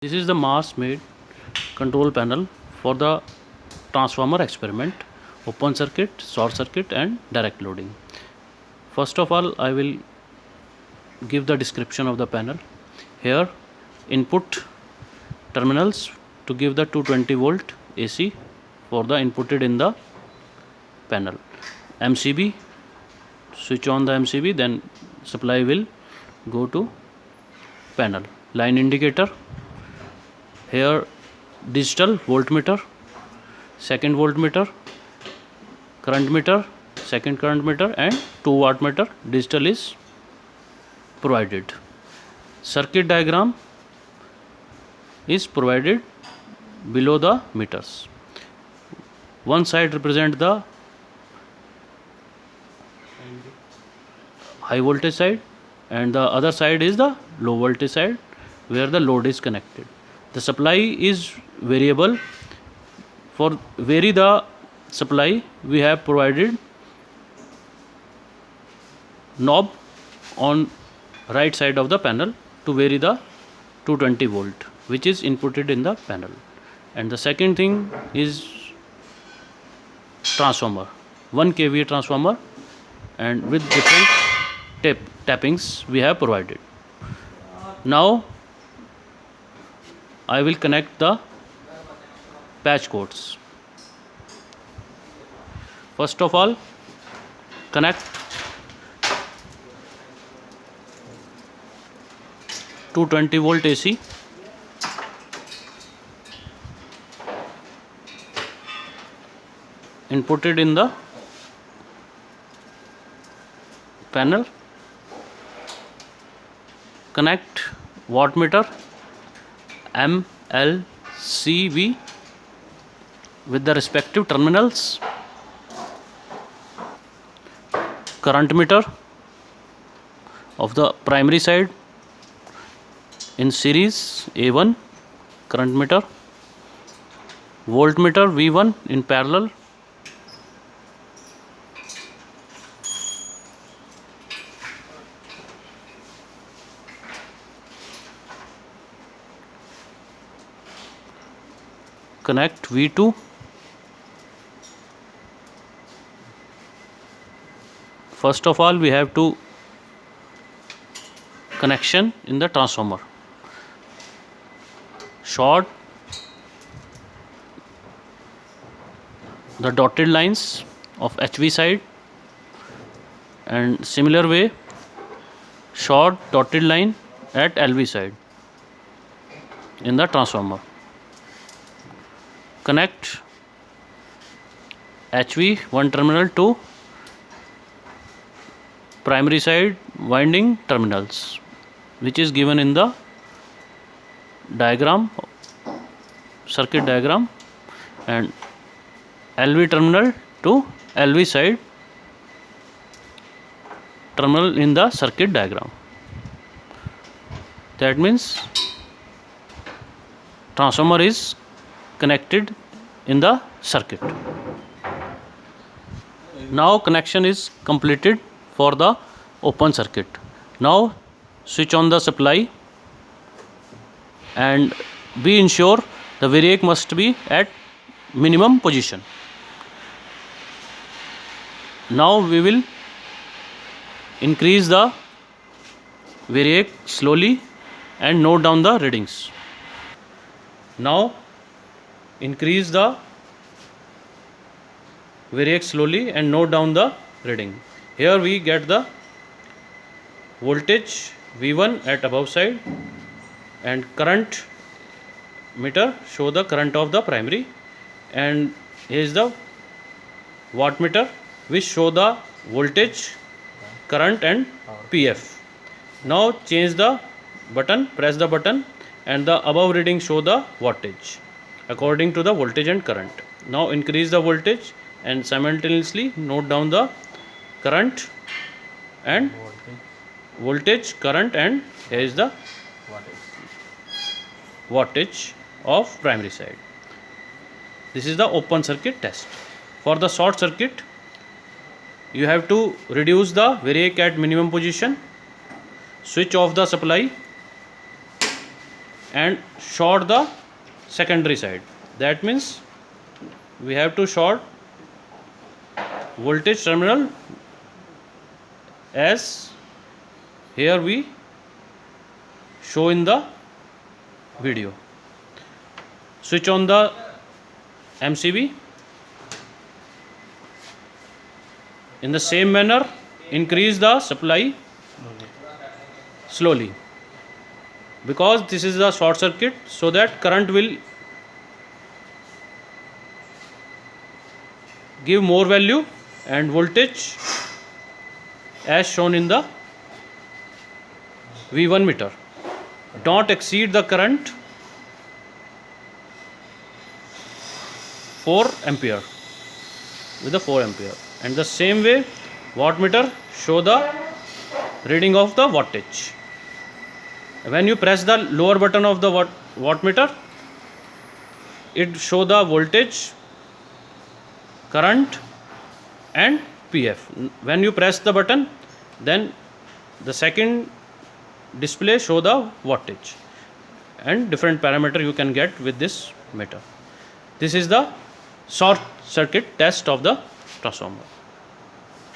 This is the mass made control panel for the transformer experiment, open circuit, short circuit and direct loading. First of all, I will give the description of the panel. Here input terminals to give the 220 volt AC for the inputted in the panel. MCB, switch on the MCB, then supply will go to panel. Line indicator, here digital voltmeter, second voltmeter, current meter, second current meter and 2 watt meter digital is provided. Circuit diagram is provided below the meters. One side represent the high voltage side and the other side is the low voltage side where the load is connected. The supply is variable. For vary the supply, we have provided knob on right side of the panel to vary the 220 volt which is inputted in the panel. And the second thing is transformer, 1 kVA transformer, and with different tappings we have provided. Now I will connect the patch cords. First of all, connect 220 volt AC inputted in the panel. Connect wattmeter MLCV with the respective terminals. Current meter of the primary side in series A1 current meter, voltmeter V1 in parallel, connect V2, first of all we have to connection in the transformer. Short the dotted lines of HV side and similar way short dotted line at LV side in the transformer. Connect HV one terminal to primary side winding terminals which is given in the diagram, circuit diagram, and LV terminal to LV side terminal in the circuit diagram. That means transformer is connected in the circuit. Now connection is completed for the open circuit. Now switch on the supply and be ensure the variac must be at minimum position. Now we will increase the variac slowly and note down the readings. Now increase the variac slowly and note down the reading. Here we get the voltage V1 at above side and current meter show the current of the primary, and here is the wattmeter which show the voltage, current and PF. Now change the button, press the button, and the above reading show the wattage according to the voltage and current. Now increase the voltage and simultaneously note down the current and voltage, current, and here is the wattage of primary side. This is the open circuit test. For the short circuit, you have to reduce the variac at minimum position, switch off the supply and short the secondary side. That means we have to short voltage terminal as here we show in the video. Switch on the MCB. In the same manner, increase the supply slowly, because this is the short circuit, so that current will give more value and voltage as shown in the V1 meter. Don't exceed the current 4 ampere with the 4 ampere. And the same way, wattmeter show the reading of the wattage. When you press the lower button of the wattmeter, it show the voltage, current and PF. When you press the button, then the second display show the wattage, and different parameter you can get with this meter. This is the short circuit test of the transformer.